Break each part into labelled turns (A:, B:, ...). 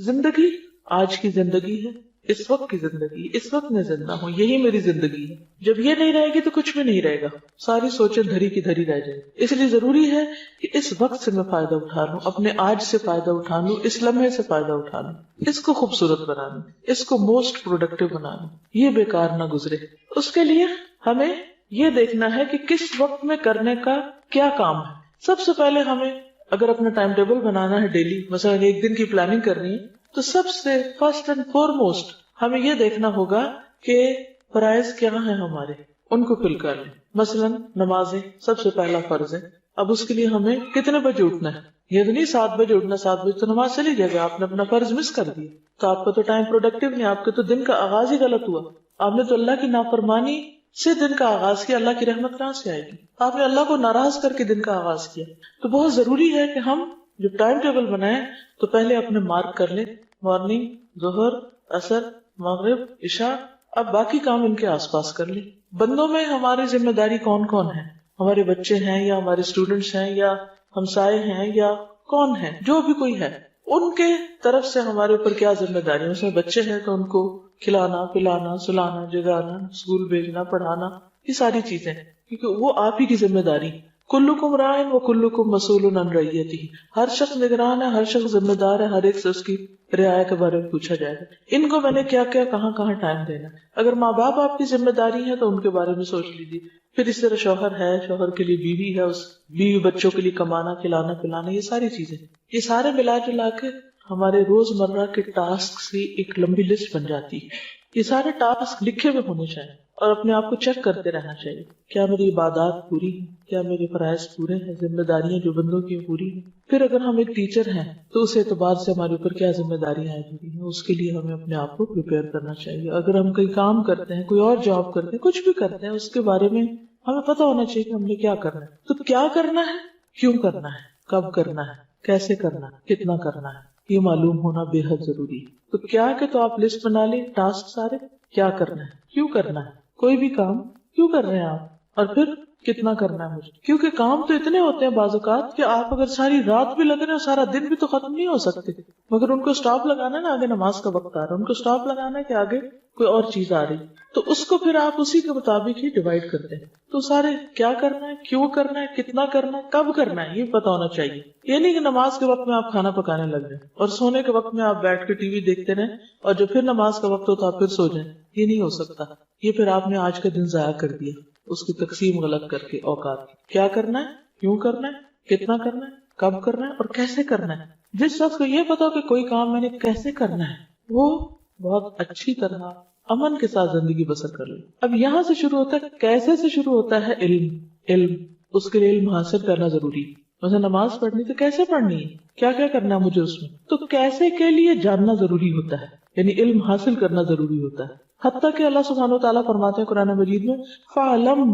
A: زندگی آج کی زندگی ہے، اس وقت کی زندگی، اس وقت میں زندہ ہوں، یہی میری زندگی ہے. جب یہ نہیں رہے گی تو کچھ بھی نہیں رہے گا، ساری سوچیں دھری کی دھری رہ جائے. اس لیے ضروری ہے کہ اس وقت سے میں فائدہ اٹھا لوں، اپنے آج سے فائدہ اٹھا لوں، اس لمحے سے فائدہ اٹھا لوں، اس کو خوبصورت بنا لوں، اس کو موسٹ پروڈکٹیو بنا لوں، یہ بیکار نہ گزرے. اس کے لیے ہمیں یہ دیکھنا ہے کہ کس وقت میں کرنے کا کیا کام ہے. سب سے پہلے ہمیں اگر اپنا ٹائم ٹیبل بنانا ہے ڈیلی، مثلا ایک دن کی پلاننگ کرنی ہے، تو سب سے فرسٹ اینڈ فورموسٹ ہمیں یہ دیکھنا ہوگا کہ فرائض کیا ہیں ہمارے، ان کو فل کر لیں. مثلا نمازیں سب سے پہلا فرض ہے. اب اس کے لیے ہمیں کتنے بجے اٹھنا ہے؟ یہ تو نہیں 7 بجے اٹھنا، 7 بجے تو نماز چلی جائے گا، آپ نے اپنا فرض مس کر دیا، تو آپ کا تو ٹائم پروڈکٹیو نہیں، آپ کے تو دن کا آغاز ہی غلط ہوا. آپ نے تو اللہ کی نافرمانی سے دن کا آغاز کیا، اللہ کی رحمت کہاں سے آئے گی؟ آپ نے اللہ کو ناراض کر کے دن کا آغاز کیا. تو بہت ضروری ہے کہ ہم جب ٹائم ٹیبل بنائیں تو پہلے اپنے مارک کر لیں، مارننگ، ظہر، عصر، مغرب، عشاء. اب باقی کام ان کے آس پاس کر لیں. بندوں میں ہماری ذمہ داری کون کون ہے؟ ہمارے بچے ہیں یا ہمارے اسٹوڈنٹس ہیں یا ہمسائے ہیں یا کون ہیں، جو بھی کوئی ہے ان کے طرف سے ہمارے اوپر کیا ذمہ داری ہے. اس میں بچے ہیں تو ان کو کھلانا، پلانا، سلانا، جگانا، اسکول بھیجنا، پڑھانا، یہ ساری چیزیں کیونکہ وہ آپ ہی کی ذمہ داری. کلکم راعٍ وکلکم مسئول عن رعیتہ، ہر شخص نگران ہے، ہر شخص ذمہ دار ہے، ہر ایک سے اس کی رعایا کے بارے میں پوچھا جائے گا. ان کو میں نے کیا کیا کہاں کہاں ٹائم دینا. اگر ماں باپ آپ کی ذمہ داری ہے تو ان کے بارے میں سوچ لیجیے. پھر اس طرح شوہر ہے، شوہر کے لیے بیوی ہے، اس بیوی بچوں کے لیے کمانا، کھلانا، پلانا، یہ ساری چیزیں، یہ سارے ملا جلا کے ہمارے روز مرہ کے ٹاسک سے ایک لمبی لسٹ بن جاتی ہے. یہ سارے ٹاسک لکھے ہوئے ہونے چاہیے اور اپنے آپ کو چیک کرتے رہنا چاہیے. کیا میری عبادات پوری ہیں؟ کیا میرے فرائض پورے ہیں؟ ذمہ داریاں جو بندوں کی پوری ہیں؟ پھر اگر ہم ایک ٹیچر ہیں تو اس اعتبار سے ہمارے اوپر کیا ذمہ داریاں ہیں، اس کے لیے ہمیں اپنے آپ کو پریپیئر کرنا چاہیے. اگر ہم کہیں کام کرتے ہیں، کوئی اور جاب کرتے ہیں، کچھ بھی کرتے ہیں، اس کے بارے میں ہمیں پتہ ہونا چاہیے کہ ہم نے کیا کرنا ہے. تو کیا کرنا ہے، کیوں کرنا ہے، کب کرنا ہے، کیسے کرنا ہے، کتنا کرنا ہے، یہ معلوم ہونا بے حد ضروری ہے. تو کیا کہ تو آپ لسٹ بنا لیں ٹاسک سارے، کیا کرنا ہے، کیوں کرنا ہے، کوئی بھی کام کیوں کر رہے ہیں آپ، اور پھر کتنا کرنا ہے مجھے. کیونکہ کام تو اتنے ہوتے ہیں بعض اوقات کہ آپ اگر ساری رات بھی لگ رہے ہیں، سارا دن بھی تو ختم نہیں ہو سکتے، مگر ان کو سٹاپ لگانا ہے نا، آگے نماز کا وقت آ رہا ہے، ان کو سٹاپ لگانا ہے کہ آگے کوئی اور چیز آ رہی، تو اس کو پھر آپ اسی کے مطابق ہی ڈیوائڈ کرتے ہیں. تو سارے کیا کرنا ہے، کیوں کرنا ہے، کتنا کرنا ہے، کب کرنا ہے، یہ پتا ہونا چاہیے. یہ نہیں کہ نماز کے وقت میں آپ کھانا پکانے لگ جائیں اور سونے کے وقت میں آپ بیٹھ کے ٹی وی دیکھتے رہیں اور جب پھر نماز کا وقت ہو تو آپ پھر سو جائیں. یہ نہیں ہو سکتا. یہ پھر آپ نے آج کا دن ضائع کر دیا اس کی تقسیم غلط کر کے اوقات. کیا کرنا ہے، کیوں کرنا ہے، کتنا کرنا ہے، کب کرنا ہے اور کیسے کرنا ہے. جس شخص کو یہ پتا ہو کہ کوئی کام میں نے کیسے کرنا ہے، وہ بہت اچھی طرح امن کے ساتھ زندگی بسر کر لے. اب یہاں سے شروع ہوتا ہے، کیسے سے شروع ہوتا ہے علم. اس کے لیے علم حاصل کرنا ضروری ہے. مثلا نماز پڑھنی تو کیسے پڑھنی ہے، کیا کیا کرنا ہے مجھے اس میں، تو کیسے کے لیے جاننا ضروری ہوتا ہے، یعنی علم حاصل کرنا ضروری ہوتا ہے. حتیٰ کہ اللہ سبحانہ وتعالیٰ فرماتے ہیں قرآن مجید میں فَعْلَمْ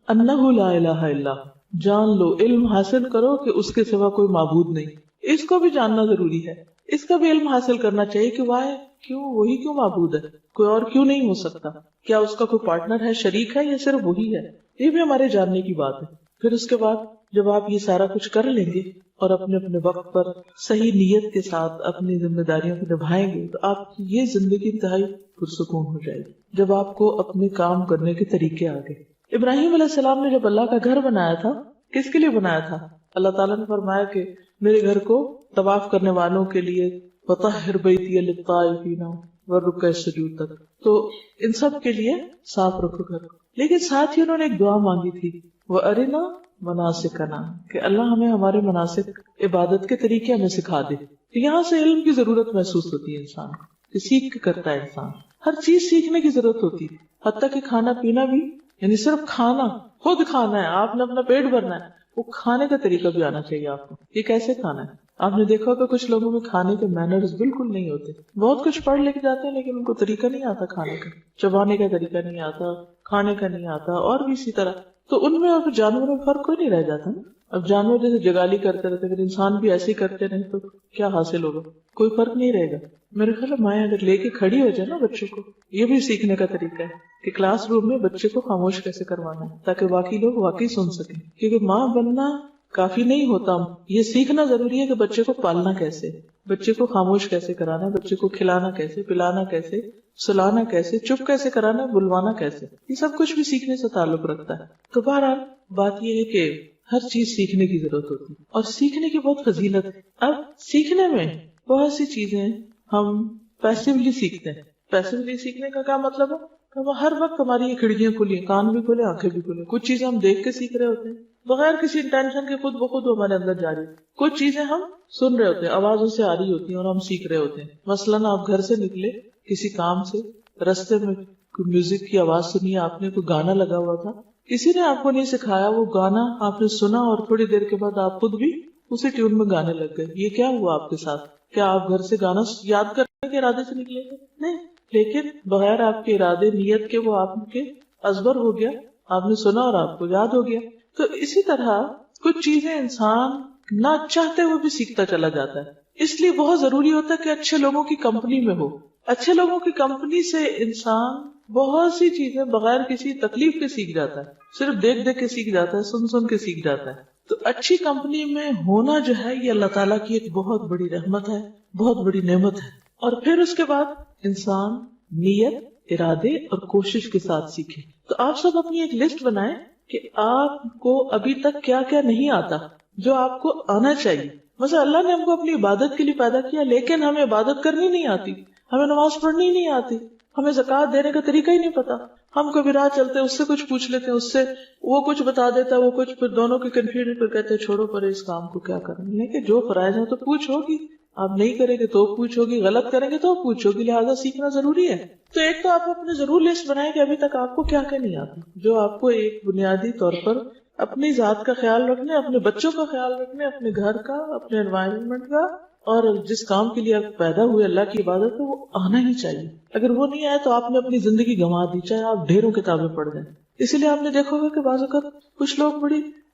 A: أَنَّهُ لَا إِلَهَ إِلَّا هُوَ، جان لو، علم حاصل کرو کہ اس کے سوا کوئی معبود نہیں. اس کو بھی جاننا ضروری ہے، اس کا بھی علم حاصل کرنا چاہیے کہ واہ کیوں، وہی کیوں معبود ہے، کوئی اور کیوں نہیں ہو سکتا، کیا اس کا کوئی پارٹنر ہے، شریک ہے یا صرف وہی ہے. یہ بھی ہمارے جاننے کی بات ہے. پھر اس کے بعد جب آپ یہ سارا کچھ کر لیں گے اور اپنے اپنے وقت پر صحیح نیت کے ساتھ اپنی ذمہ داریوں کو نبھائیں گے تو آپ کی یہ زندگی انتہائی پرسکون ہو جائے گی جب آپ کو اپنے کام کرنے کے طریقے آ گئے. ابراہیم علیہ السلام نے جب اللہ کا گھر بنایا تھا، کس کے لیے بنایا تھا؟ اللہ تعالیٰ نے فرمایا کہ میرے گھر کو طواف کرنے والوں کے لیے وَطَهِّرْ بَيْتِيَ لِلطَّائِفِينَ وَالرُّكَّعِ السُّجُودِ تک، تو ان سب کے لیے صاف رکھو گھر. لیکن ساتھ ہی انہوں نے ایک دعا مانگی تھی، وَأَرِنَا مَنَاسِكَنَا، کہ اللہ ہمیں ہمارے مناسک عبادت کے طریقے ہمیں سکھا دے. یہاں سے علم کی ضرورت محسوس ہوتی ہے انسان کو، کہ سیکھ کے کرتا ہے انسان. ہر چیز سیکھنے کی ضرورت ہوتی ہے، حتیٰ کہ کھانا پینا بھی، یعنی صرف کھانا، خود کھانا ہے، آپ نے اپنا پیٹ بھرنا ہے، وہ کھانے کا طریقہ بھی آنا چاہیے آپ کو، یہ کیسے کھانا ہے. آپ نے دیکھا کہ کچھ لوگوں میں کھانے کے مینرز بالکل نہیں ہوتے، بہت کچھ پڑھ لکھ جاتے ہیں لیکن ان کو طریقہ نہیں آتا کھانے کا، چبانے کا طریقہ نہیں آتا، کھانے کا نہیں آتا، اور بھی اسی طرح. تو ان میں اور جانوروں میں فرق کوئی نہیں رہ جاتا نا. اب جانور جیسے جگالی کرتے رہتے، اگر انسان بھی ایسے ہی کرتے رہے تو کیا حاصل ہوگا، کوئی فرق نہیں رہے گا. میرے خیال مائیں اگر لے کے کھڑی ہو جائے نا بچوں کو، یہ بھی سیکھنے کا طریقہ ہے کہ کلاس روم میں بچے کو خاموش کیسے کروانا ہے تاکہ باقی لوگ واقعی سن سکیں. کیونکہ ماں بننا کافی نہیں ہوتا، یہ سیکھنا ضروری ہے کہ بچے کو پالنا کیسے. بچے کو خاموش کیسے کرانا ہے، بچے کو کھلانا کیسے، پلانا کیسے، سلانا کیسے، چپ کیسے کرانا ہے، بلوانا کیسے، یہ سب کچھ بھی سیکھنے سے تعلق رکھتا ہے. تو بہرحال بات یہ ہے کہ ہر چیز سیکھنے کی ضرورت ہوتی ہے اور سیکھنے کی بہت فضیلت ہے. اب سیکھنے میں بہت سی چیزیں ہم پیسیولی سیکھتے ہیں. پیسیولی سیکھنے کا کیا مطلب ہے کہ وہ ہر وقت ہماری یہ کھڑکیاں کھلی ہیں، کان بھی کھلے، آنکھیں بھی کھلے. کچھ چیزیں ہم دیکھ کے سیکھ رہے ہوتے ہیں بغیر کسی انٹینشن کے، خود بخود وہ ہمارے اندر جاری. کچھ چیزیں ہم سن رہے ہوتے ہیں، آوازوں سے آ رہی ہوتی ہیں اور ہم سیکھ رہے ہوتے ہیں. مثلاً آپ گھر سے نکلے کسی کام سے، رستے میں کوئی میوزک کی آواز سنی، آپ نے کوئی گانا لگا ہوا تھا، کسی نے آپ کو نہیں سکھایا، وہ گانا آپ نے سنا اور تھوڑی دیر کے بعد آپ خود بھی اسی ٹیون میں گانے لگ گئے. یہ کیا ہوا آپ کے ساتھ؟ کیا آپ گھر سے گانا یاد کرنے کے ارادے سے نکلے تھے؟ نہیں، لیکن بغیر آپ کے ارادے نیت کے وہ آپ کے ازبر ہو گیا، آپ نے سنا اور آپ کو یاد ہو گیا. تو اسی طرح کچھ چیزیں انسان نہ چاہتے ہوئے بھی سیکھتا چلا جاتا ہے. اس لیے بہت ضروری ہوتا ہے کہ اچھے لوگوں کی کمپنی میں ہو. اچھے لوگوں کی کمپنی سے انسان بہت سی چیزیں بغیر کسی تکلیف کے سیکھ جاتا ہے، صرف دیکھ دیکھ کے سیکھ جاتا ہے، سن سن کے سیکھ جاتا ہے. تو اچھی کمپنی میں ہونا جو ہے یہ اللہ تعالیٰ کی ایک بہت بڑی رحمت ہے، بہت بڑی نعمت ہے. اور پھر اس کے بعد انسان نیت، ارادے اور کوشش کے ساتھ سیکھے. تو آپ سب اپنی ایک لسٹ بنائیں کہ آپ کو ابھی تک کیا کیا نہیں آتا جو آپ کو آنا چاہیے. مثلا اللہ نے ہم کو اپنی عبادت کے لیے پیدا کیا، لیکن ہمیں عبادت کرنی نہیں آتی، ہمیں نماز پڑھنی نہیں آتی، ہمیں زکوٰۃ دینے کا طریقہ ہی نہیں پتا. ہم کبھی راہ چلتے اس سے کچھ پوچھ لیتے ہیں، اس سے وہ کچھ بتا دیتا ہے، وہ کچھ، پھر دونوں کی کنفیوژن پہ کہتے ہیں چھوڑو پر اس کام کو کیا کرنا. لیکن جو فرائض ہیں تو پوچھو گی، آپ نہیں کریں گے تو پوچھو گی، غلط کریں گے تو پوچھو گی، لہٰذا سیکھنا ضروری ہے. تو ایک تو آپ اپنے ضرور لسٹ بنائیں کہ ابھی تک آپ کو کیا کیا نہیں آتا، جو آپ کو ایک بنیادی طور پر اپنی ذات کا خیال رکھنے، اپنے بچوں کا خیال رکھنے، اپنے گھر کا، اپنے انوائرمنٹ کا، اور جس کام کے لیے آپ پیدا ہوئے اللہ کی عبادت ہے وہ آنا ہی چاہیے. اگر وہ نہیں آئے تو آپ نے اپنی زندگی گنوا دی، چاہے آپ ڈھیروں کتابیں پڑھ جائیں. اسی لیے آپ نے دیکھا ہوگا کہ بعض اوقات کچھ لوگ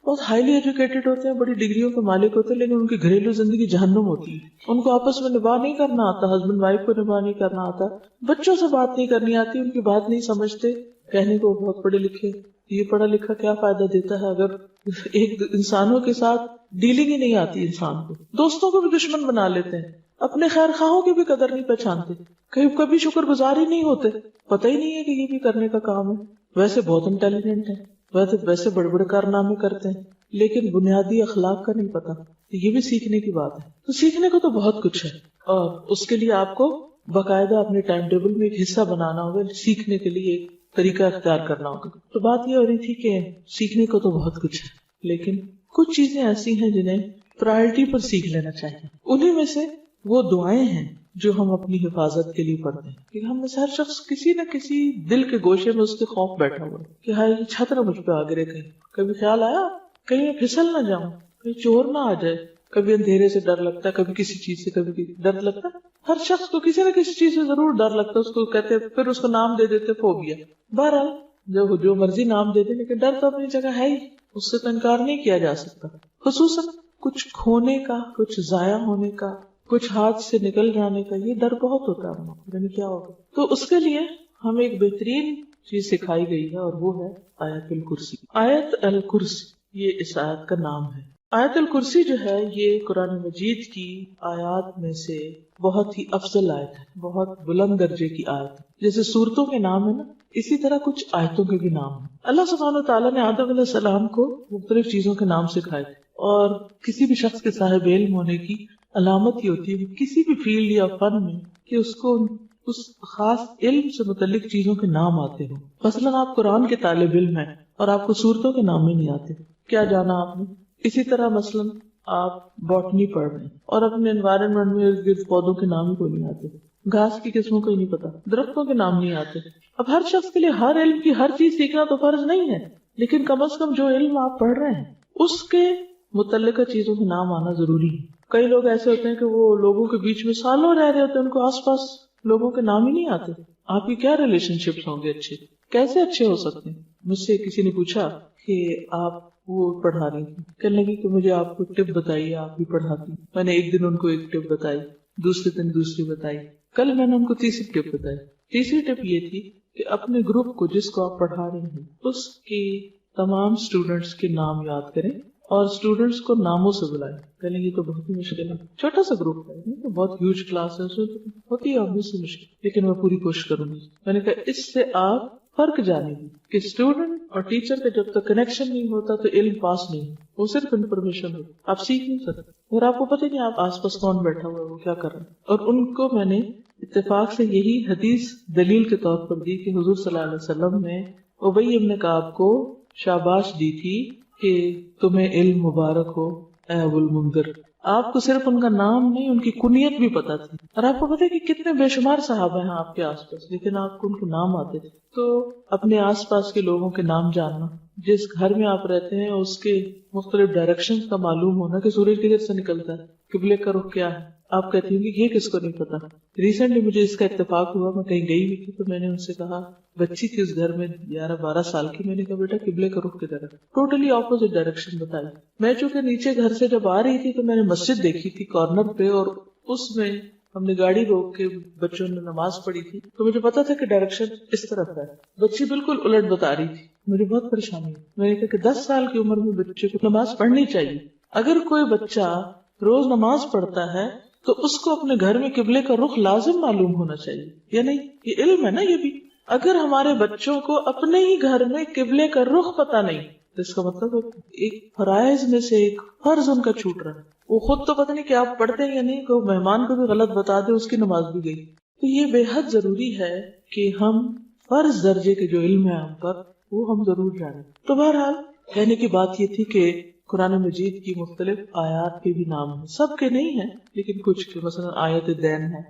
A: بہت ہائیلی ایجوکیٹڈ ہوتے ہیں، بڑی ڈگریوں کے مالک ہوتے ہیں، لیکن ان کی گھریلو زندگی جہنم ہوتی ہے. ان کو آپس میں نباہ نہیں کرنا آتا، ہسبینڈ وائف کو نباہ نہیں کرنا آتا، بچوں سے بات نہیں کرنی آتی، ان کی بات نہیں سمجھتے. کہنے کو بہت پڑھے لکھے، یہ پڑھا لکھا کیا فائدہ دیتا ہے اگر ایک انسانوں کے ساتھ ڈیلنگ ہی نہیں آتی. انسان کو دوستوں کو بھی دشمن بنا لیتے ہیں، اپنے خیر خواہوں کی بھی قدر نہیں پہچانتے، کبھی شکر گزار ہی نہیں ہوتے، پتہ ہی نہیں ہے کہ یہ بھی کرنے کا کام ہے. ویسے بہت انٹیلیجنٹ ہیں، ویسے بڑے بڑے کارنامے کرتے ہیں، لیکن بنیادی اخلاق کا نہیں پتا. یہ بھی سیکھنے کی بات ہے. تو سیکھنے کو تو بہت کچھ ہے، اور اس کے لیے آپ کو باقاعدہ اپنے ٹائم ٹیبل میں ایک حصہ بنانا ہوگا، سیکھنے کے لیے ایک طریقہ اختیار کرنا ہوگا. تو بات یہ ہو رہی تھی کہ سیکھنے کو تو بہت کچھ ہے، لیکن کچھ چیزیں ایسی ہیں جنہیں پرائرٹی پر سیکھ لینا چاہیے. انہیں میں سے وہ دعائیں ہیں جو ہم اپنی حفاظت کے لیے پڑھتے ہیں. کہ ہم میں سے ہر شخص کسی نہ کسی دل کے گوشے میں اس کے خوف بیٹھا ہوا ہے کہ ہاں یہ چھت نہ مجھ پہ آ گرے. کہیں کبھی خیال آیا کہیں میں پھسل نہ جاؤں، کہیں چور نہ آ جائے. کبھی اندھیرے سے ڈر لگتا ہے، کبھی کسی چیز سے کبھی ڈر لگتا ہے. ہر شخص کو کسی نہ کسی چیز سے ضرور ڈر لگتا ہے. اس کو کہتے پھر اس کو نام دے دیتے فوبیا. بہرحال جو مرضی نام دے دے، لیکن ڈر تو اپنی جگہ ہے ہی، اس سے تو انکار نہیں کیا جا سکتا. خصوصاً کچھ کھونے کا، کچھ ضائع ہونے کا، کچھ ہاتھ سے نکل جانے کا، یہ ڈر بہت ہوتا ہے. یعنی کیا ہوگا؟ تو اس کے لیے ہمیں ایک بہترین چیز سکھائی گئی ہے، اور وہ ہے آیت الکرسی. آیت الکرسی یہ اس آیت کا نام ہے. آیت الکرسی جو ہے یہ قرآن مجید کی آیات میں سے بہت ہی افضل آیت ہے، بہت بلند درجے کی آیت ہے. جیسے سورتوں کے نام ہے نا، اسی طرح کچھ آیتوں کے بھی نام ہیں. اللہ سبحانہ وتعالیٰ نے آدم علیہ السلام کو مختلف چیزوں کے نام سکھائے تھے، اور کسی بھی شخص کے صاحب علم ہونے کی علامت ہی ہوتی ہے کسی بھی فیلڈ یا فن میں کہ اس کو اس خاص علم سے متعلق چیزوں کے نام آتے ہوں. مثلاً آپ قرآن کے طالب علم ہیں اور آپ کو سورتوں کے نام ہی نہیں آتے، کیا جانا آپ نے. اسی طرح مثلاً آپ باٹنی پڑھ رہے ہیں اور اپنے انوائرمنٹ میں ارد گرد پودوں کے نام ہی کو نہیں آتے، گھاس کی قسموں کو ہی نہیں پتا، درختوں کے نام نہیں آتے. اب ہر شخص کے لیے ہر علم کی ہر چیز سیکھنا تو فرض نہیں ہے، لیکن کم از کم جو علم آپ پڑھ رہے ہیں اس کے متعلقہ چیزوں کے نام آنا ضروری ہے. کئی لوگ ایسے ہوتے ہیں کہ وہ لوگوں کے بیچ میں سالوں رہ رہے ہوتے ہیں، ان کو آس پاس لوگوں کے نام ہی نہیں آتے. آپ کی کیا ریلیشن شپس ہوں گے اچھے، کیسے اچھے ہو سکتے ہیں. مجھ سے کسی نے پوچھا کہ آپ وہ پڑھا رہی تھی، کہنے لگی کہ مجھے آپ کو ٹپ بتائیے، آپ بھی پڑھاتی. میں نے ایک دن ان کو ایک ٹپ بتائی، دوسرے دن دوسری بتائی، کل میں نے ان کو تیسری ٹپ بتائی. تیسری ٹپ یہ تھی کہ اپنے گروپ کو جس کو آپ پڑھا رہے ہیں اس کی تمام اسٹوڈینٹس کے نام یاد کریں اور اسٹوڈینٹس کو ناموں سے بلائیں. پہلے یہ تو بہت ہی مشکل ہے، چھوٹا سا گروپ ہے تو بہت ہیوج کلاس ہے، اس میں ہوتی ہے obvious سی مشکل، لیکن میں پوری کوشش کروں گی. میں نے کہا اس سے آپ فرق جانیں گے کہ اسٹوڈنٹ اور ٹیچر کا جب تک کنیکشن نہیں ہوتا تو علم پاس نہیں، وہ صرف انفارمیشن ہوتی، آپ سیکھ نہیں سکتے اور آپ کو پتہ نہیں آپ آس پاس کون بیٹھا ہوا ہے، وہ کیا کر رہا ہے. اور ان کو میں نے اتفاق سے یہی حدیث دلیل کے طور پر دی کہ حضور صلی اللہ علیہ وسلم نے ابی ابن کعب کو شاباش دی تھی کہ تمہیں علم مبارک ہو اے ابو المنذر. آپ کو صرف ان کا نام نہیں، ان کی کنیت بھی پتا تھی. اور آپ کو پتا ہے کہ کتنے بے شمار صحابہ ہیں آپ کے آس پاس، لیکن آپ کو ان کے نام آتے تھے. تو اپنے آس پاس کے لوگوں کے نام جاننا، جس گھر میں آپ رہتے ہیں اس کے مختلف ڈائریکشن کا معلوم ہونا کہ سورج کدھر سے نکلتا ہے، قبلے کا رخ کیا ہے. آپ کہتی ہوں کہ یہ کس کو نہیں پتا. ریسنٹلی مجھے اس کا اتفاق ہوا، میں کہیں گئی ہوئی تھی تو میں نے ان سے کہا، بچی تھی اس گھر میں 11-12 سال کی، میں نے کہا بیٹا قبلے کا رخ کدھر ہے، ٹوٹلی اپوزٹ ڈائریکشن بتائی. میں چونکہ نیچے گھر سے جب آ رہی تھی تو میں نے مسجد دیکھی تھی کارنر پہ، اور اس میں ہم نے گاڑی روک کے بچوں نے نماز پڑھی تھی تو مجھے پتا تھا کہ ڈائریکشن اس طرف ہے. بچی بالکل الٹ بتا رہی تھی، مجھے بہت پریشانی ہوئی. میں نے کہا کہ 10 سال کی عمر میں بچے کو نماز پڑھنی چاہیے. اگر کوئی بچہ روز نماز پڑھتا ہے تو اس کو اپنے گھر میں قبلے کا رخ لازم معلوم ہونا چاہیے، یا نہیں؟ یہ علم ہے نا یہ بھی. اگر ہمارے بچوں کو اپنے ہی گھر میں قبلے کا رخ پتا نہیں تو اس کا مطلب ایک فرائض میں سے ایک فرض ان کا چھوٹ رہا ہے. وہ خود تو پتہ نہیں کہ آپ پڑھتے ہیں یا نہیں، کہ مہمان کو بھی غلط بتا دے اس کی نماز بھی گئی. تو یہ بے حد ضروری ہے کہ ہم فرض درجے کے جو علم ہے ہم پر وہ ہم ضرور جانیں. تو بہرحال کہنے کی بات یہ تھی کہ قرآن مجید کی مختلف آیات کے بھی نام ہیں، سب کے نہیں ہیں لیکن کچھ کے، مثلا آیت دین ہے،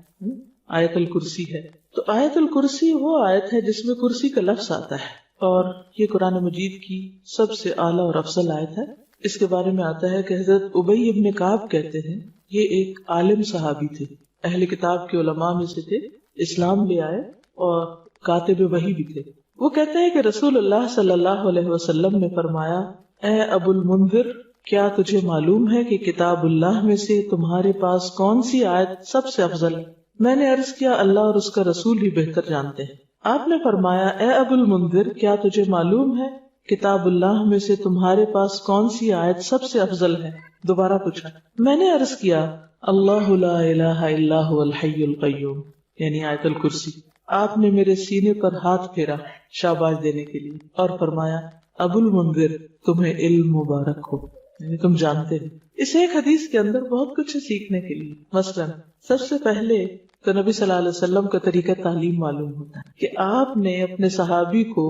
A: آیت الکرسی ہے. تو آیت الکرسی وہ آیت ہے جس میں کرسی کا لفظ آتا ہے، اور یہ قرآن مجید کی سب سے اعلیٰ اور افضل آیت ہے. اس کے بارے میں آتا ہے کہ حضرت ابی ابن کعب کہتے ہیں، یہ ایک عالم صحابی تھے، اہل کتاب کے علماء میں سے تھے، اسلام لے آئے اور کاتب وحی بھی تھے. وہ کہتے ہیں کہ رسول اللہ صلی اللہ علیہ وسلم نے فرمایا، اے ابو المنذر، کیا تجھے معلوم ہے کہ کتاب اللہ میں سے تمہارے پاس کون سی آیت سب سے افضل ہے؟ میں نے عرض کیا، اللہ اور اس کا رسول ہی بہتر جانتے ہیں. آپ نے فرمایا، اے ابو المنذر، کیا تجھے معلوم ہے کتاب اللہ میں سے تمہارے پاس کون سی آیت سب سے افضل ہے؟ دوبارہ پوچھا. میں نے عرض کیا، اللہ لا الہ الا هو الحی القیوم، یعنی آیت الکرسی. آپ نے میرے سینے پر ہاتھ پھیرا شاباش دینے کے لیے اور فرمایا، ابو المنذر، تمہیں علم مبارک ہو، یعنی تم جانتے ہو. اس ایک حدیث کے اندر بہت کچھ ہے سیکھنے کے لیے. مثلا سب سے پہلے تو نبی صلی اللہ علیہ وسلم کا طریقہ تعلیم معلوم ہوتا ہے کہ آپ نے اپنے صحابی کو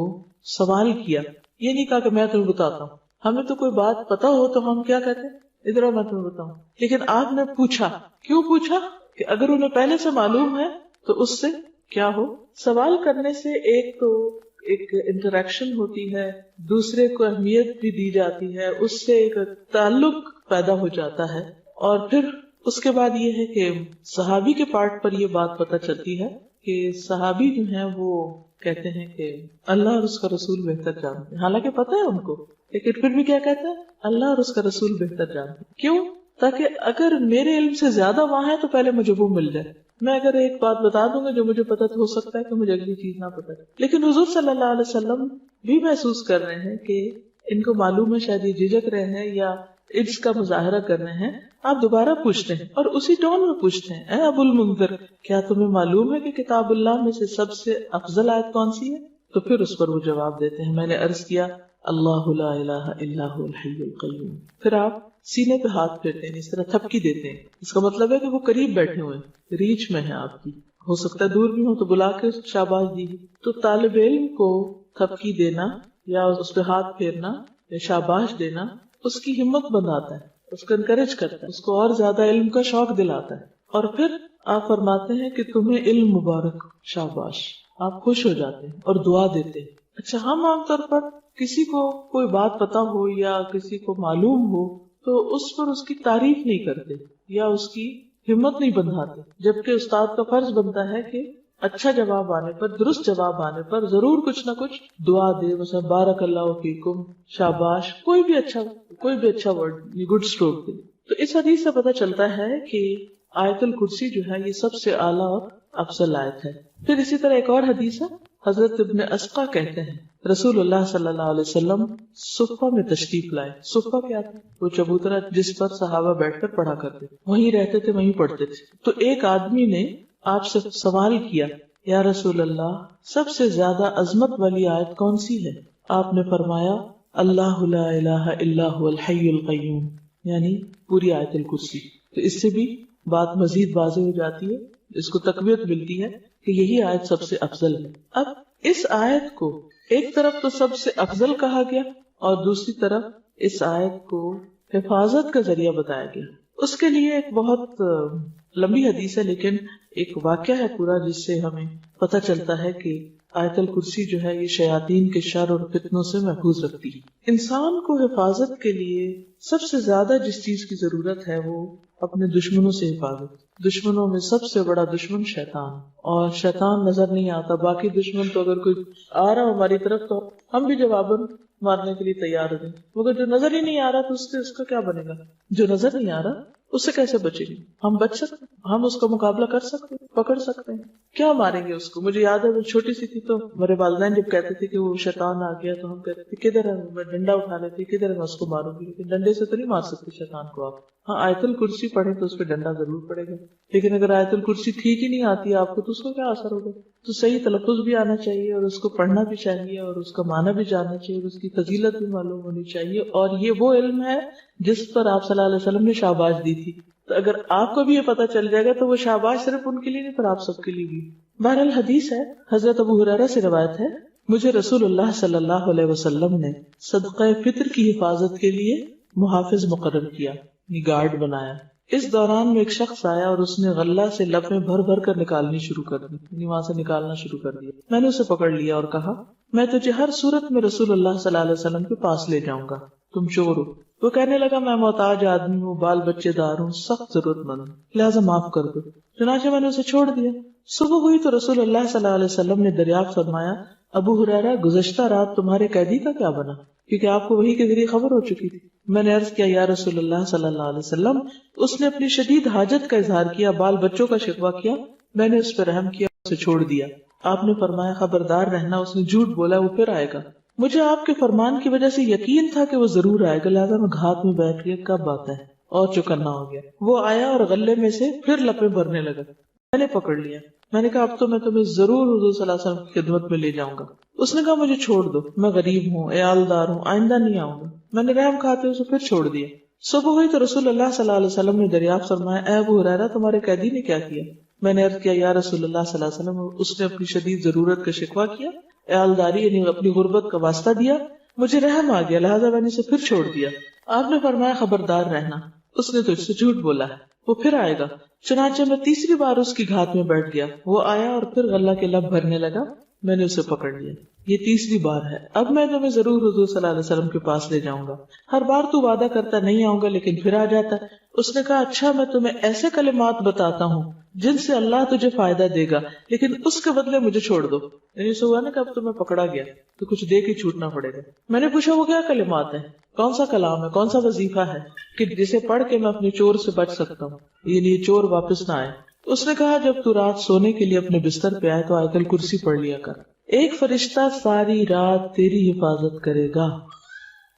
A: سوال کیا. یہ نہیں کہا کہ میں تمہیں بتاتا ہوں. ہمیں تو کوئی بات پتا ہو تو ہم کیا کہتے ہیں، ادھر میں تمہیں بتاؤں. لیکن آپ نے پوچھا. کیوں پوچھا؟ کہ اگر انہیں پہلے سے معلوم ہے تو اس سے کیا ہو. سوال کرنے سے ایک تو ایک انٹریکشن ہوتی ہے، دوسرے کو اہمیت بھی دی جاتی ہے، اس سے ایک تعلق پیدا ہو جاتا ہے. اور پھر اس کے بعد یہ ہے کہ صحابی کے پارٹ پر یہ بات پتہ چلتی ہے کہ صحابی جو ہیں وہ کہتے ہیں کہ اللہ اور اس کا رسول بہتر جانتے ہیں. حالانکہ پتہ ہے ان کو، لیکن پھر بھی کیا کہتے ہیں، اللہ اور اس کا رسول بہتر جانتے ہیں. کیوں؟ تاکہ اگر میرے علم سے زیادہ وہاں ہے تو پہلے مجھے وہ مل جائے. میں اگر ایک بات بتا دوں گا جو مجھے پتا تو ہو سکتا ہے کہ مجھے اگلی چیز نہ پتا. لیکن حضور صلی اللہ علیہ وسلم بھی محسوس کر رہے ہیں کہ ان کو معلوم ہے، شاید یہ جھجک رہے ہیں یا اس کا مظاہرہ کر رہے ہیں. آپ دوبارہ پوچھتے ہیں اور اسی ٹون میں پوچھتے ہیں، اے ابو المنذر، کیا تمہیں معلوم ہے کہ کتاب اللہ میں سے سب سے افضل آیت کون سی ہے؟ تو پھر اس پر وہ جواب دیتے ہیں، میں نے عرض کیا، اللہ لا الہ الا هو الحی القیوم. پھر آپ سینے پہ ہاتھ پھیرتے ہیں، اس طرح تھپکی دیتے ہیں. اس کا مطلب ہے کہ وہ قریب بیٹھے ہوئے ہیں، ریچ میں ہیں آپ کی. ہو سکتا ہے دور بھی ہو تو بلا کے شاباش دی. تو طالب علم کو تھپکی دینا یا اس پہ ہاتھ پھیرنا یا شاباش دینا اس کی ہمت بندھاتا ہے، اس کو انکریج کرتا ہے، اس کو اور زیادہ علم کا شوق دلاتا ہے. اور پھر آپ فرماتے ہیں کہ تمہیں علم مبارک، شاباش. آپ خوش ہو جاتے ہیں اور دعا دیتے ہیں. اچھا، ہم عام طور پر کسی کو کوئی بات پتا ہو یا کسی کو معلوم ہو تو اس پر اس کی تعریف نہیں کرتے یا اس کی ہمت نہیں بندھاتے، جبکہ استاد کا فرض بنتا ہے کہ اچھا جواب آنے پر، درست جواب آنے پر ضرور کچھ نہ کچھ دعا دے، مثلا بارک اللہ فیکم، شاباش، کوئی بھی اچھا ورڈ، گڈ اسٹروک دے. تو اس حدیث سے پتہ چلتا ہے کہ آیت الکرسی جو ہے یہ سب سے اعلیٰ اور افضل آیت ہے. پھر اسی طرح ایک اور حدیث ہے حضرت ابن اسقا کہتے ہیں رسول اللہ صلی اللہ علیہ وسلم صفہ میں تشریف لائے. صفہ کیا تھا؟ وہ چبوترا جس پر صحابہ بیٹھ کر پڑھا کرتے تھے، وہیں رہتے تھے، وہیں پڑھتے تھے. تو ایک آدمی نے آپ سے سوال کیا، یا رسول اللہ سب سے زیادہ عظمت والی آیت کون سی ہے؟ آپ نے فرمایا اللہ لا الہ الا هو الحی القیوم، یعنی پوری آیت الکرسی. تو اس سے بھی بات مزید واضح ہو جاتی ہے، اس کو تقویت ملتی ہے کہ یہی آیت سب سے افضل ہے. اب اس آیت کو ایک طرف تو سب سے افضل کہا گیا اور دوسری طرف اس آیت کو حفاظت کا ذریعہ بتایا گیا. اس کے لیے ایک بہت لمبی حدیث ہے، لیکن ایک واقعہ ہے پورا جس سے ہمیں پتہ چلتا ہے کہ آیت الکرسی جو ہے یہ شیاطین کے شر اور فتنوں سے محفوظ رکھتی ہے. انسان کو حفاظت کے لیے سب سے زیادہ جس چیز کی ضرورت ہے وہ اپنے دشمنوں سے حفاظت. دشمنوں میں سب سے بڑا دشمن شیطان، اور شیطان نظر نہیں آتا. باقی دشمن تو اگر کوئی آ رہا ہماری طرف تو ہم بھی جواباً مارنے کے لیے تیار ہو جائیں، مگر جو نظر ہی نہیں آ رہا تو اس کا کیا بنے گا؟ جو نظر نہیں آ رہا اس سے کیسے بچیں گے؟ ہم بچ سکتے ہیں، ہم اس کا مقابلہ کر سکتے ہیں، پکڑ سکتے ہیں. کیا ماریں گے اس کو؟ مجھے یاد ہے وہ چھوٹی سی تھی تو میرے والدین جب کہتے تھے کہ وہ شیطان آ گیا تو ہم کہتے تھے کدھر ہے، میں ڈنڈا اٹھا لیتی کدھر ہے میں اس کو ماروں گی. لیکن ڈنڈے سے تو نہیں مار سکتے شیطان کو آپ. ہاں آیت الکرسی پڑھیں تو اس پہ ڈنڈا ضرور پڑے گا، لیکن اگر آیت الکرسی ٹھیک ہی نہیں آتی آپ کو تو اس کو کیا اثر ہوگا؟ تو صحیح تلفظ بھی آنا چاہیے اور اس کو پڑھنا بھی چاہیے اور اس کا معنی بھی جاننا چاہیے اور اس کی فضیلت بھی معلوم ہونی چاہیے. اور یہ وہ علم ہے جس پر آپ صلی اللہ علیہ وسلم نے شاباش دی تھی. تو اگر آپ کو بھی یہ پتہ چل جائے گا تو وہ شاباش صرف ان کے لیے نہیں پر آپ سب کے لیے بھی. بہرحال حدیث ہے، حضرت ابو ہریرہ سے روایت ہے، مجھے رسول اللہ صلی اللہ علیہ وسلم نے صدقہ فطر کی حفاظت کے لیے محافظ مقرر کیا، گارڈ بنایا. اس دوران میں ایک شخص آیا اور اس نے غلہ سے لفیں بھر بھر کر نکالنی شروع کر دی، یعنی وہاں سے نکالنا شروع کر دیا. میں نے اسے پکڑ لیا اور کہا میں تجھے ہر صورت میں رسول اللہ صلی اللہ علیہ وسلم کے پاس لے جاؤں گا، تم چور ہو. وہ کہنے لگا میں محتاج آدمی ہوں، بال بچے دار ہوں، سخت ضرورت مند ہوں، لہٰذا معاف کر دو. چنانچہ میں نے اسے چھوڑ دیا. صبح ہوئی تو رسول اللہ صلی اللہ علیہ وسلم نے دریافت فرمایا ابو ہریرہ گزشتہ رات تمہارے قیدی کا کیا بنا؟ کیونکہ آپ کو وحی کے ذریعے خبر ہو چکی تھی. میں نے عرض کیا یا رسول اللہ صلی اللہ علیہ وسلم اس نے اپنی شدید حاجت کا اظہار کیا، بال بچوں کا شکوہ کیا، میں نے اس پر رحم کیا، اسے چھوڑ دیا. آپ نے فرمایا خبردار رہنا، اس نے جھوٹ بولا، وہ پھر آئے گا. مجھے آپ کے فرمان کی وجہ سے یقین تھا کہ وہ ضرور آئے گا، لہٰذا میں گھات میں بیٹھ گیا، کب آتا ہے اور چکنا ہو گیا. وہ آیا اور غلے میں سے پھر لپیں بھرنے لگا. میں نے پکڑ لیا. میں نے کہا اب تو میں تمہیں ضرور حضور صلی اللہ علیہ وسلم کی خدمت میں لے جاؤں گا. اس نے کہا مجھے چھوڑ دو، میں غریب ہوں، عیالدار ہوں، آئندہ نہیں آؤں گا. میں نے رحم کھاتے اسے پھر چھوڑ دیا. صبح ہوئی تو رسول اللہ صلی اللہ علیہ وسلم نے دریافت فرمایا اے ابو ہریرہ تمہارے قیدی نے کیا کیا؟ میں نے عرض کیا یا رسول اللہ صلی اللہ علیہ وسلم اس نے اپنی شدید ضرورت کا شکوہ کیا، عیالداری یعنی اپنی غربت کا واسطہ دیا، مجھے رحم آ گیا لہٰذا میں نے اسے پھر چھوڑ دیا. آپ نے فرمایا خبردار رہنا، اس نے تجھ سے جھوٹ بولا ہے، وہ پھر آئے گا. چنانچہ میں تیسری بار اس کی گھات میں بیٹھ گیا. وہ آیا اور پھر غلہ کے لب بھرنے لگا. میں نے اسے پکڑ لیا. یہ تیسری بار ہے. اب میں تمہیں ضرور حضور صلی اللہ علیہ وسلم کے پاس لے جاؤں گا. ہر بار تو وعدہ کرتا نہیں آؤں گا لیکن پھر آ جاتا ہے. اس نے کہا اچھا میں تمہیں ایسے کلمات بتاتا ہوں جن سے اللہ تجھے فائدہ دے گا لیکن اس کے بدلے مجھے چھوڑ دو. یعنی اسے ہوا نا کہ اب تمہیں پکڑا گیا تو کچھ دے کے چھوٹنا پڑے گا. میں نے پوچھا وہ کیا کلمات ہیں، کون سا کلام ہے، کون سا وظیفہ ہے کہ جسے پڑھ کے میں اپنے چور سے بچ سکتا ہوں، یعنی یہ چور واپس نہ آئے. اس نے کہا جب تو رات سونے کے لیے اپنے بستر پہ آئے تو آیت الکرسی پڑھ لیا کر. ایک فرشتہ ساری رات تیری حفاظت کرے گا،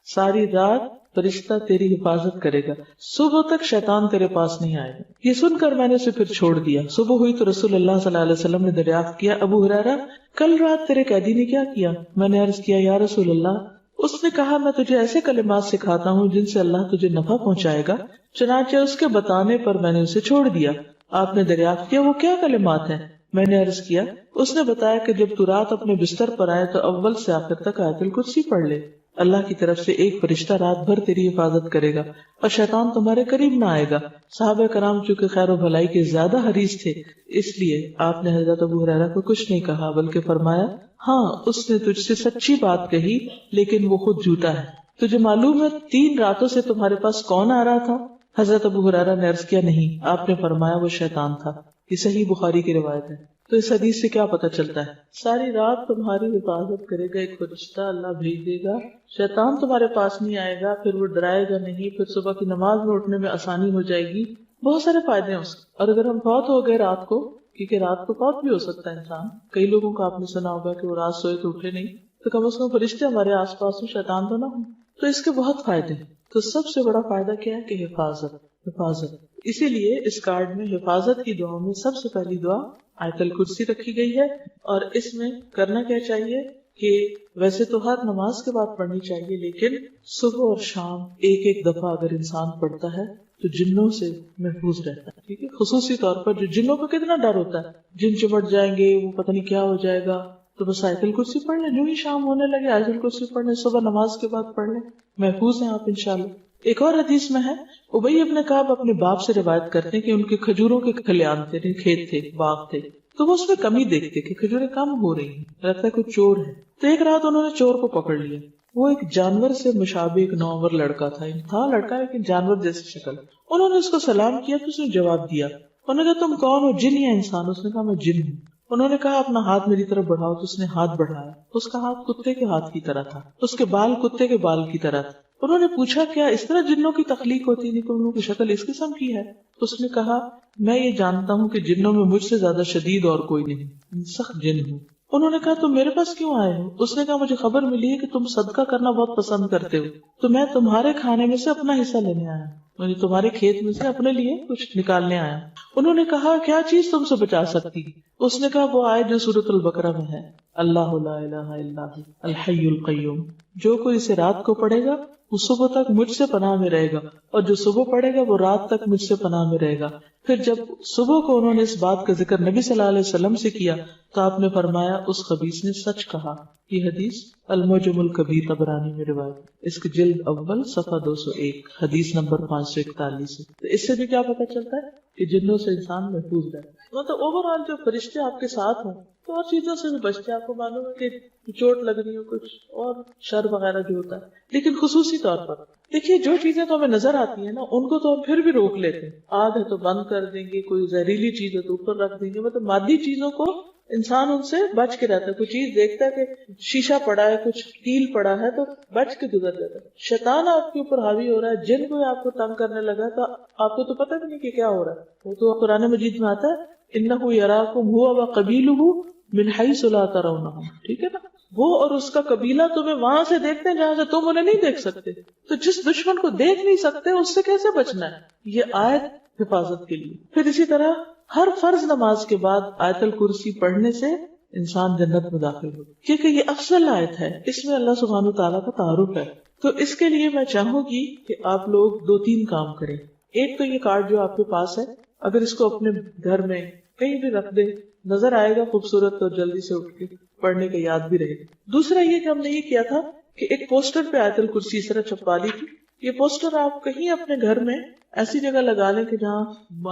A: ساری رات فرشتہ تیری حفاظت کرے گا، صبح تک شیطان تیرے پاس نہیں آئے گا. یہ سن کر میں نے اسے پھر چھوڑ دیا. صبح ہوئی تو رسول اللہ صلی اللہ علیہ وسلم نے دریافت کیا ابو ہریرہ کل رات تیرے قیدی نے کیا کیا؟ میں نے عرض کیا یا رسول اللہ اس نے کہا میں تجھے ایسے کلمات سکھاتا ہوں جن سے اللہ تجھے نفع پہنچائے گا. چنانچہ اس کے بتانے پر میں نے اسے چھوڑ دیا. آپ نے دریافت کیا وہ کیا کلمات ہیں؟ میں نے عرض کیا اس نے بتایا کہ جب تو رات اپنے بستر پر آئے تو اول سے آخر تک آیت الکرسی پڑھ لے. اللہ کی طرف سے ایک فرشتہ رات بھر تیری حفاظت کرے گا اور شیطان تمہارے قریب نہ آئے گا. صحابہ کرام چونکہ خیر و بھلائی کے زیادہ حریص تھے اس لیے آپ نے حضرت ابو ہریرہ کو کچھ نہیں کہا بلکہ فرمایا ہاں اس نے تجھ سے سچی بات کہی لیکن وہ خود جھوٹا ہے. تجھے معلوم ہے 3 راتوں سے تمہارے پاس کون آ رہا تھا؟ حضرت ابو ہریرہ نے عرض کیا نہیں. آپ نے فرمایا وہ شیطان تھا. یہ صحیح بخاری کی روایت ہے. تو اس حدیث سے کیا پتہ چلتا ہے؟ ساری رات تمہاری حفاظت کرے گا ایک فرشتہ، اللہ بھیج دے گا، شیطان تمہارے پاس نہیں آئے گا، پھر وہ ڈرائے گا نہیں، پھر صبح کی نماز میں اٹھنے میں آسانی ہو جائے گی. بہت سارے فائدے ہیں اس کے. اور اگر ہم فوت ہو گئے رات کو کیونکہ رات کو فوت بھی ہو سکتا ہے انسان. کئی لوگوں کو آپ نے سنا ہوگا کہ وہ رات سوئے تو اٹھے نہیں، تو کم از کم فرشتے ہمارے آس پاس میں، شیطان تو نہ ہوں. تو اس کے بہت فائدے ہیں. تو سب سے بڑا فائدہ کیا ہے کہ حفاظت. اسی لیے اس کارڈ میں حفاظت کی دعاؤں میں سب سے پہلی دعا آیت الکرسی رکھی گئی ہے. اور اس میں کرنا کیا چاہیے کہ ویسے تو ہر نماز کے بعد پڑھنی چاہیے، لیکن صبح اور شام ایک دفعہ اگر انسان پڑھتا ہے تو جنوں سے محفوظ رہتا ہے. ٹھیک ہے، خصوصی طور پر جو جنوں کو کتنا ڈر ہوتا ہے، جن چمٹ جائیں گے، وہ پتہ نہیں کیا ہو جائے گا، تو بس آیت الکرسی پڑھ لیں. جو ہی شام ہونے لگے آیت الکرسی پڑھ لیں، صبح نماز کے بعد پڑھ لیں، محفوظ ہیں آپ انشاءاللہ. ایک اور حدیث میں ہے، ابی ابن کعب اپنے باپ سے روایت کرتے ہیں کہ ان کے کھجوروں کے کھلیان تھے، کھیت تھے، باغ تھے، تو وہ اس میں کمی دیکھتے کہ کھجوریں کم ہو رہی ہیں، لگتا ہے کوئی چور ہے. تو ایک رات انہوں نے چور کو پکڑ لیا. وہ ایک جانور سے مشابہ ایک نوآور لڑکا تھا لڑکا لیکن جانور جیسی شکل. انہوں نے اس کو سلام کیا تو اس نے جواب دیا. انہوں نے کہا تم کون ہو، جن یا انسان؟ اس نے کہا میں جن ہوں. انہوں نے کہا اپنا ہاتھ میری طرف بڑھاؤ، تو اس نے ہاتھ بڑھایا. اس کا ہاتھ کتے کے ہاتھ کی طرح تھا، اس کے بال کتے کے بال کی طرح تھے. انہوں نے پوچھا کیا اس طرح جنوں کی تخلیق ہوتی ہے؟ تم لوگوں کی شکل اس قسم کی ہے. اس نے کہا میں یہ جانتا ہوں کہ جنوں میں مجھ سے زیادہ شدید اور کوئی نہیں، سخت جن ہوں. انہوں نے کہا تم میرے پاس کیوں آئے ہو؟ اس نے کہا مجھے خبر ملی ہے کہ تم صدقہ کرنا بہت پسند کرتے ہو، تو میں تمہارے کھانے میں سے اپنا حصہ لینے آیا، یعنی تمہارے کھیت میں سے اپنے لیے کچھ نکالنے آیا. انہوں نے کہا کیا چیز تم سے بچا سکتی؟ اس نے کہا وہ آیت جو سورۃ البقرہ میں ہے، اللہ لا الہ الا هو الحی القیوم، جو کوئی اسے رات کو پڑھے گا وہ صبح تک مجھ سے پناہ میں رہے گا، اور جو صبح پڑھے گا وہ رات تک مجھ سے پناہ میں رہے گا. پھر جب صبح کو انہوں نے اس بات کا ذکر نبی صلی اللہ علیہ وسلم سے کیا تو آپ نے فرمایا اس خبیث نے سچ کہا. یہ حدیث المعجم الکبیر طبرانی میں روایت، اس کی جلد اول صفحہ 201، حدیث نمبر 541 ہے. تو اس سے بھی کیا پتہ چلتا ہے کہ جنوں سے انسان محفوظ رہے. مطلب اوور آل جو فرشتے آپ کے ساتھ ہوں تو اور چیزوں سے بھی بچتے. آپ کو معلوم ہے کہ چوٹ لگنی ہو، کچھ اور شر وغیرہ جو ہوتا ہے، لیکن خصوصی طور پر دیکھیے جو چیزیں تو ہمیں نظر آتی ہیں نا ان کو تو ہم پھر بھی روک لیتے ہیں. آگ ہے تو بند کر دیں گے، کوئی زہریلی چیز ہے تو اوپر رکھ دیں گے. مطلب مادی چیزوں کو انسان ان سے بچ کے رہتا ہے. کوئی چیز دیکھتا ہے کہ شیشہ پڑا ہے، کچھ ٹیل پڑا ہے تو بچ کے گزر جاتا ہے. شیطان آپ کے اوپر حاوی ہو رہا ہے، جن کو آپ کو تنگ کرنے لگا تو آپ کو تو پتہ بھی نہیں کہ کیا ہو رہا ہے. وہ تو قرآن مجید میں آتا ہے انہ یراکم هو وقبیلہ من حیث لا ترونہم. ٹھیک ہے نا، وہ اور اس کا قبیلہ تمہیں وہاں سے دیکھتے ہیں جہاں سے تم انہیں نہیں دیکھ سکتے. تو جس دشمن کو دیکھ نہیں سکتے اس سے کیسے بچنا ہے؟ یہ آیت حفاظت کے لیے. پھر اسی طرح ہر فرض نماز کے بعد آیت الکرسی پڑھنے سے انسان جنت میں داخل ہو، کیونکہ یہ افضل آیت ہے، اس میں اللہ سبحانہ وتعالیٰ کا تعارف ہے. تو اس کے لیے میں چاہوں گی کہ آپ لوگ 2-3 کام کریں. ایک تو یہ کارڈ جو آپ کے پاس ہے، اگر اس کو اپنے گھر میں کہیں بھی رکھ دیں، نظر آئے گا خوبصورت تو جلدی سے اٹھ کے پڑھنے کا یاد بھی رہے گا. دوسرا یہ کہ ہم نے یہ کیا تھا کہ ایک پوسٹر پہ آیت الکرسی اس طرح چھپا لی تھی. یہ پوسٹر آپ کہیں اپنے گھر میں ایسی جگہ لگا لیں کہ جہاں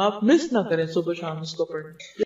A: آپ مس نہ کریں صبح شام اس کو پڑھیں.